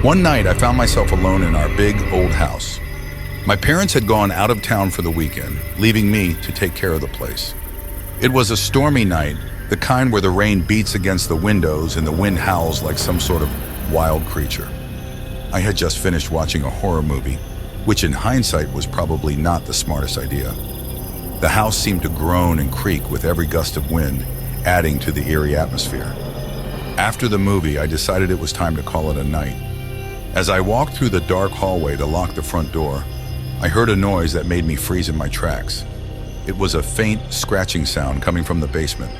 One night, I found myself alone in our big old house. My parents had gone out of town for the weekend, leaving me to take care of the place. It was a stormy night, the kind where the rain beats against the windows and the wind howls like some sort of wild creature. I had just finished watching a horror movie, which in hindsight was probably not the smartest idea. The house seemed to groan and creak with every gust of wind, adding to the eerie atmosphere. After the movie, I decided it was time to call it a night. As I walked through the dark hallway to lock the front door, I heard a noise that made me freeze in my tracks. It was a faint scratching sound coming from the basement.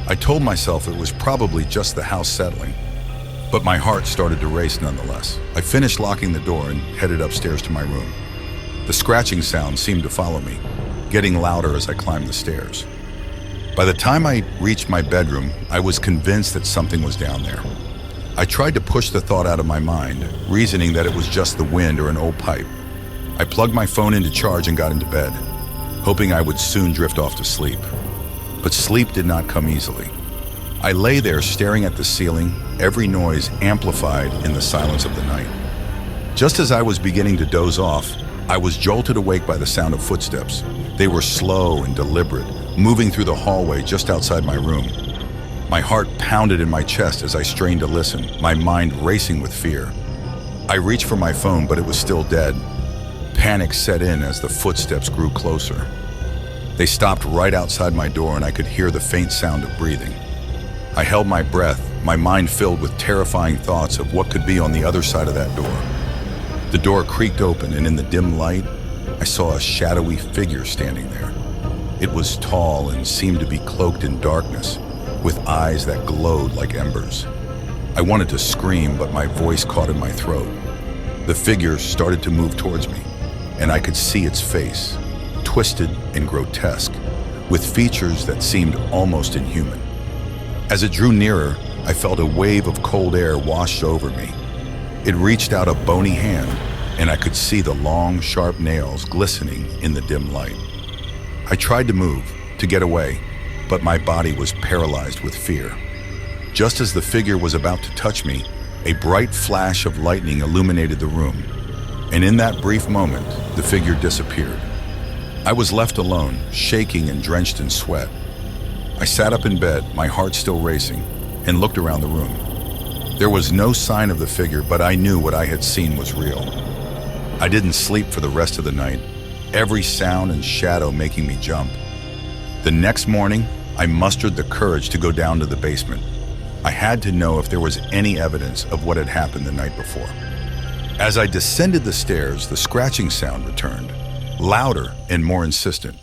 I told myself it was probably just the house settling, but my heart started to race nonetheless. I finished locking the door and headed upstairs to my room. The scratching sound seemed to follow me, getting louder as I climbed the stairs. By the time I reached my bedroom, I was convinced that something was down there. I tried to push the thought out of my mind, reasoning that it was just the wind or an old pipe. I plugged my phone into charge and got into bed, hoping I would soon drift off to sleep. But sleep did not come easily. I lay there staring at the ceiling, every noise amplified in the silence of the night. Just as I was beginning to doze off, I was jolted awake by the sound of footsteps. They were slow and deliberate, moving through the hallway just outside my room. My heart pounded in my chest as I strained to listen, my mind racing with fear. I reached for my phone, but it was still dead. Panic set in as the footsteps grew closer. They stopped right outside my door and I could hear the faint sound of breathing. I held my breath, my mind filled with terrifying thoughts of what could be on the other side of that door. The door creaked open and in the dim light, I saw a shadowy figure standing there. It was tall and seemed to be cloaked in darkness, with eyes that glowed like embers. I wanted to scream, but my voice caught in my throat. The figure started to move towards me, and I could see its face, twisted and grotesque, with features that seemed almost inhuman. As it drew nearer, I felt a wave of cold air wash over me. It reached out a bony hand, and I could see the long, sharp nails glistening in the dim light. I tried to move, to get away, but my body was paralyzed with fear. Just as the figure was about to touch me, a bright flash of lightning illuminated the room, and in that brief moment, the figure disappeared. I was left alone, shaking and drenched in sweat. I sat up in bed, my heart still racing, and looked around the room. There was no sign of the figure, but I knew what I had seen was real. I didn't sleep for the rest of the night, every sound and shadow making me jump. The next morning, I mustered the courage to go down to the basement. I had to know if there was any evidence of what had happened the night before. As I descended the stairs, the scratching sound returned, louder and more insistent.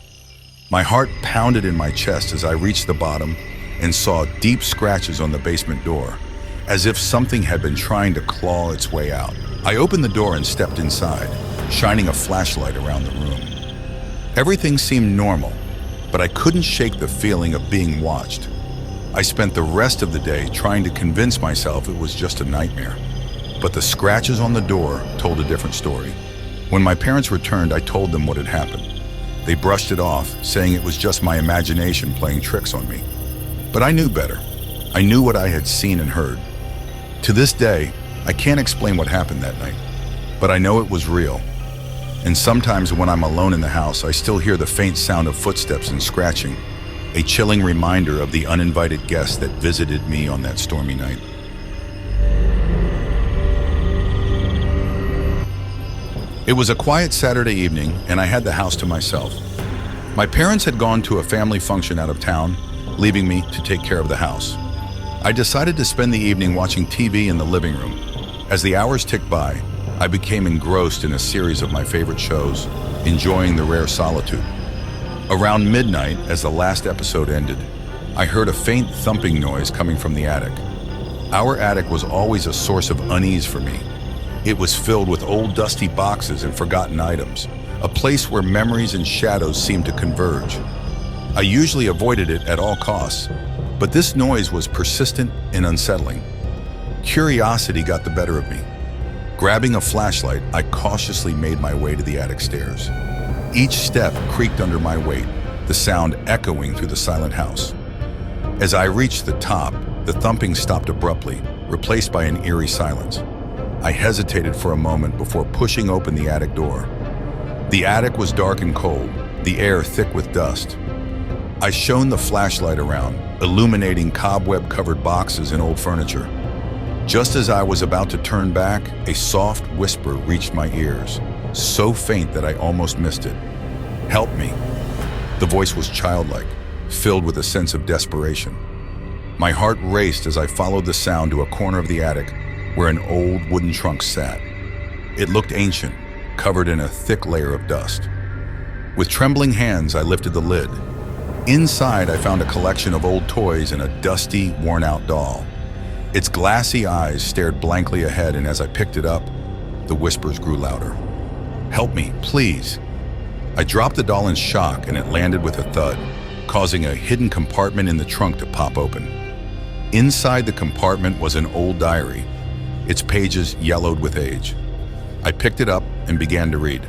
My heart pounded in my chest as I reached the bottom and saw deep scratches on the basement door, as if something had been trying to claw its way out. I opened the door and stepped inside, shining a flashlight around the room. Everything seemed normal, but I couldn't shake the feeling of being watched. I spent the rest of the day trying to convince myself it was just a nightmare. But the scratches on the door told a different story. When my parents returned, I told them what had happened. They brushed it off, saying it was just my imagination playing tricks on me. But I knew better. I knew what I had seen and heard. To this day, I can't explain what happened that night, but I know it was real. And sometimes when I'm alone in the house, I still hear the faint sound of footsteps and scratching, a chilling reminder of the uninvited guest that visited me on that stormy night. It was a quiet Saturday evening, and I had the house to myself. My parents had gone to a family function out of town, leaving me to take care of the house. I decided to spend the evening watching TV in the living room. As the hours ticked by, I became engrossed in a series of my favorite shows, enjoying the rare Solitude. Around midnight, as the last episode ended, I heard a faint thumping noise coming from the attic. Our attic was always a source of unease for me. It was filled with old dusty boxes and forgotten items, a place where memories and shadows seemed to converge. I usually avoided it at all costs, but this noise was persistent and unsettling. Curiosity got the better of me. Grabbing a flashlight, I cautiously made my way to the attic stairs. Each step creaked under my weight, the sound echoing through the silent house. As I reached the top, the thumping stopped abruptly, replaced by an eerie silence. I hesitated for a moment before pushing open the attic door. The attic was dark and cold, the air thick with dust. I shone the flashlight around, illuminating cobweb-covered boxes and old furniture. Just as I was about to turn back, a soft whisper reached my ears, so faint that I almost missed it. "Help me." The voice was childlike, filled with a sense of desperation. My heart raced as I followed the sound to a corner of the attic where an old wooden trunk sat. It looked ancient, covered in a thick layer of dust. With trembling hands, I lifted the lid. Inside, I found a collection of old toys and a dusty, worn-out doll. Its glassy eyes stared blankly ahead, and as I picked it up, the whispers grew louder. "Help me, please." I dropped the doll in shock, and it landed with a thud, causing a hidden compartment in the trunk to pop open. Inside the compartment was an old diary, its pages yellowed with age. I picked it up and began to read.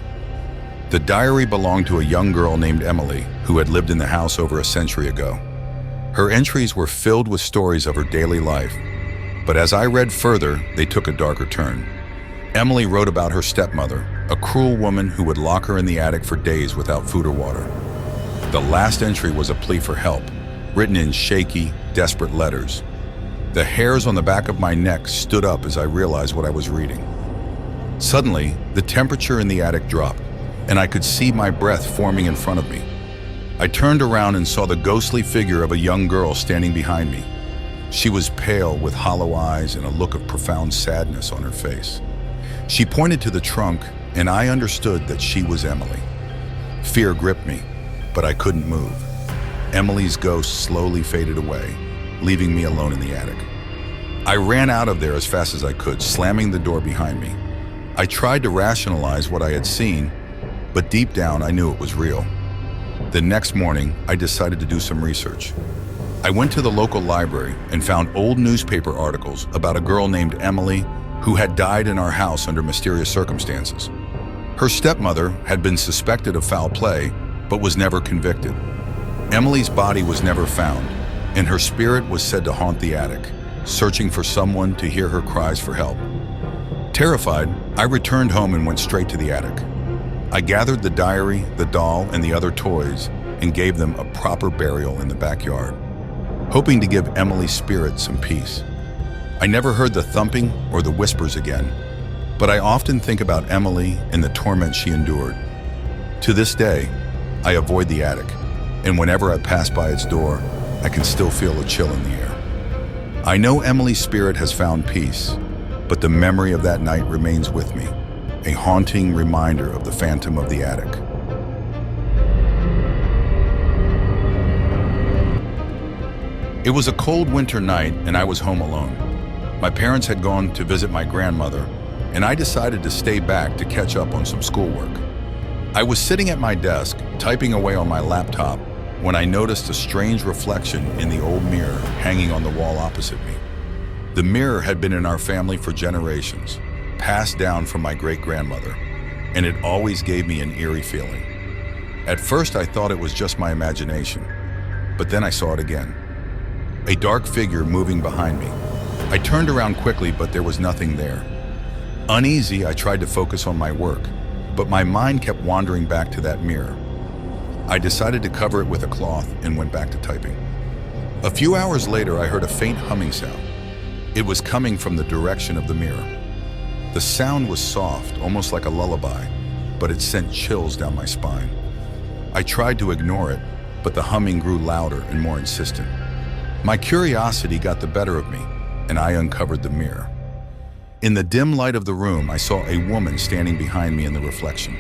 The diary belonged to a young girl named Emily, who had lived in the house over a century ago. Her entries were filled with stories of her daily life, but as I read further, they took a darker turn. Emily wrote about her stepmother, a cruel woman who would lock her in the attic for days without food or water. The last entry was a plea for help, written in shaky, desperate letters. The hairs on the back of my neck stood up as I realized what I was reading. Suddenly, the temperature in the attic dropped, and I could see my breath forming in front of me. I turned around and saw the ghostly figure of a young girl standing behind me. She was pale with hollow eyes and a look of profound sadness on her face. She pointed to the trunk, and I understood that she was Emily. Fear gripped me, but I couldn't move. Emily's ghost slowly faded away, leaving me alone in the attic. I ran out of there as fast as I could, slamming the door behind me. I tried to rationalize what I had seen, but deep down I knew it was real. The next morning, I decided to do some research. I went to the local library and found old newspaper articles about a girl named Emily who had died in our house under mysterious circumstances. Her stepmother had been suspected of foul play, but was never convicted. Emily's body was never found, and her spirit was said to haunt the attic, searching for someone to hear her cries for help. Terrified, I returned home and went straight to the attic. I gathered the diary, the doll, and the other toys and gave them a proper burial in the backyard, hoping to give Emily's spirit some peace. I never heard the thumping or the whispers again, but I often think about Emily and the torment she endured. To this day, I avoid the attic, and whenever I pass by its door, I can still feel a chill in the air. I know Emily's spirit has found peace, but the memory of that night remains with me, a haunting reminder of the phantom of the attic. It was a cold winter night and I was home alone. My parents had gone to visit my grandmother, and I decided to stay back to catch up on some schoolwork. I was sitting at my desk, typing away on my laptop, when I noticed a strange reflection in the old mirror hanging on the wall opposite me. The mirror had been in our family for generations, passed down from my great-grandmother, and it always gave me an eerie feeling. At first I thought it was just my imagination, but then I saw it again. A dark figure moving behind me. I turned around quickly, but there was nothing there. Uneasy, I tried to focus on my work, but my mind kept wandering back to that mirror. I decided to cover it with a cloth and went back to typing. A few hours later, I heard a faint humming sound. It was coming from the direction of the mirror. The sound was soft, almost like a lullaby, but it sent chills down my spine. I tried to ignore it, but the humming grew louder and more insistent. My curiosity got the better of me, and I uncovered the mirror. In the dim light of the room, I saw a woman standing behind me in the reflection.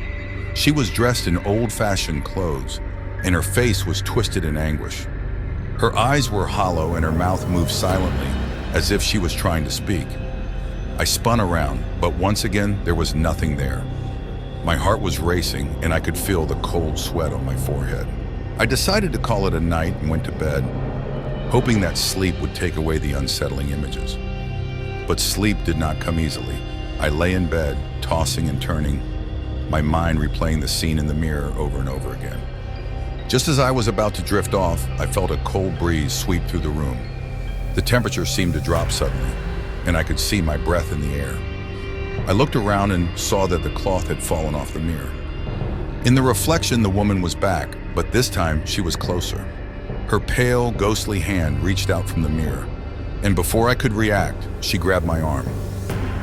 She was dressed in old-fashioned clothes, and her face was twisted in anguish. Her eyes were hollow and her mouth moved silently, as if she was trying to speak. I spun around, but once again, there was nothing there. My heart was racing, and I could feel the cold sweat on my forehead. I decided to call it a night and went to bed, hoping that sleep would take away the unsettling images. But sleep did not come easily. I lay in bed, tossing and turning, my mind replaying the scene in the mirror over and over again. Just as I was about to drift off, I felt a cold breeze sweep through the room. The temperature seemed to drop suddenly, and I could see my breath in the air. I looked around and saw that the cloth had fallen off the mirror. In the reflection, the woman was back, but this time she was closer. Her pale, ghostly hand reached out from the mirror, and before I could react, she grabbed my arm.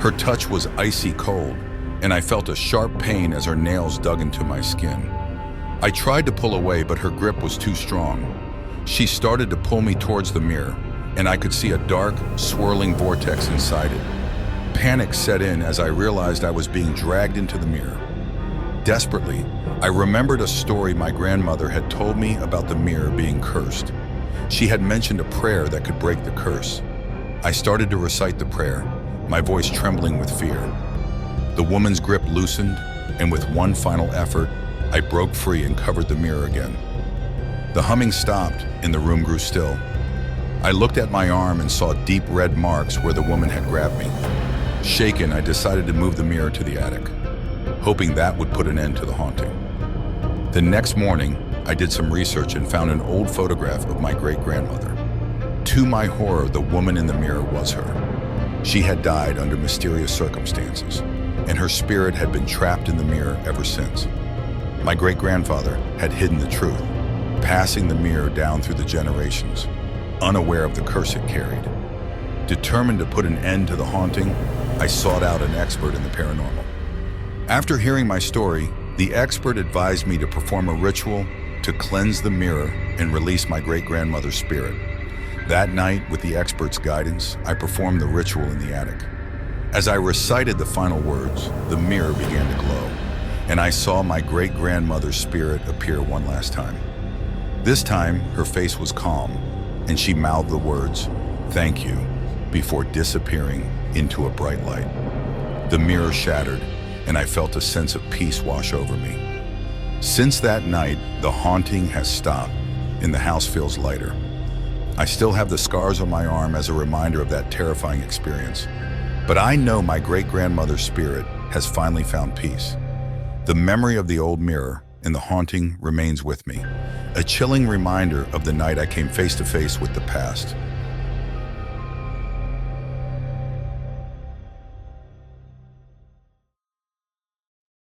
Her touch was icy cold, and I felt a sharp pain as her nails dug into my skin. I tried to pull away, but her grip was too strong. She started to pull me towards the mirror, and I could see a dark, swirling vortex inside it. Panic set in as I realized I was being dragged into the mirror. Desperately, I remembered a story my grandmother had told me about the mirror being cursed. She had mentioned a prayer that could break the curse. I started to recite the prayer, my voice trembling with fear. The woman's grip loosened, and with one final effort, I broke free and covered the mirror again. The humming stopped, and the room grew still. I looked at my arm and saw deep red marks where the woman had grabbed me. Shaken, I decided to move the mirror to the attic, hoping that would put an end to the haunting. The next morning, I did some research and found an old photograph of my great-grandmother. To my horror, the woman in the mirror was her. She had died under mysterious circumstances, and her spirit had been trapped in the mirror ever since. My great-grandfather had hidden the truth, passing the mirror down through the generations, unaware of the curse it carried. Determined to put an end to the haunting, I sought out an expert in the paranormal. After hearing my story, the expert advised me to perform a ritual to cleanse the mirror and release my great-grandmother's spirit. That night, with the expert's guidance, I performed the ritual in the attic. As I recited the final words, the mirror began to glow, and I saw my great-grandmother's spirit appear one last time. This time, her face was calm, and she mouthed the words, "Thank you," before disappearing into a bright light. The mirror shattered, and I felt a sense of peace wash over me. Since that night, the haunting has stopped, and the house feels lighter. I still have the scars on my arm as a reminder of that terrifying experience, but I know my great-grandmother's spirit has finally found peace. The memory of the old mirror and the haunting remains with me, a chilling reminder of the night I came face to face with the past.